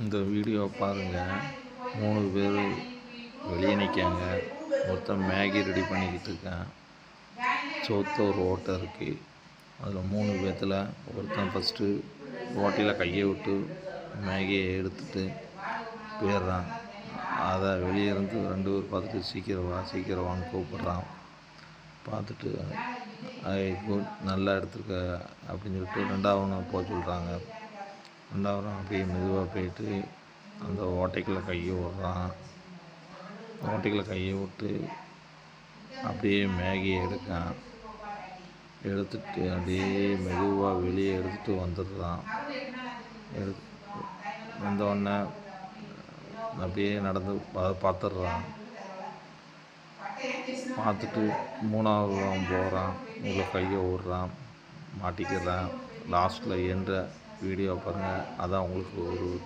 இந்த வீடியோ பாருங்க. 3 பேர் வெளியே நிற்காங்க. ஒருத்தன் மேகி ரெடி பண்ணிக்கிட்டு இருக்கான். சோத்துல ஒரு ஓட்டை இருக்குது. அதில் 3 பேர்த்தில் ஒருத்தன் ஃபஸ்ட்டு ஓட்டையில் கையை விட்டு மேகியை எடுத்துட்டு போயிடுறான். அதை வெளியே இருந்து 2 பேர் பார்த்துட்டு சீக்கிரம் வான்னு கூப்பிட்றான். பார்த்துட்டு குட், நல்லா எடுத்துருக்க அப்படின்னு சொல்லிட்டு 2ஆவனை போக சொல்கிறாங்க. 2ஆவனை அப்படியே மெதுவாக போயிட்டு அந்த ஓட்டைக்குள்ளே கையை விடுறான். ஓட்டைக்குள்ளே கையை விட்டு அப்படியே மேகியை எடுத்துட்டு அப்படியே மெதுவாக வெளியே எடுத்துகிட்டு வந்துடுறான். வந்தோடனே அப்படியே நடந்து பார்த்துட்றான். பார்த்துட்டு 3ஆவது அவன் போகிறான். உள்ள கையை விடுறான், மாட்டிக்கிறான். லாஸ்ட்டில் என்ற வீடியோ பாருங்கள். அதான் உங்களுக்கு ஒரு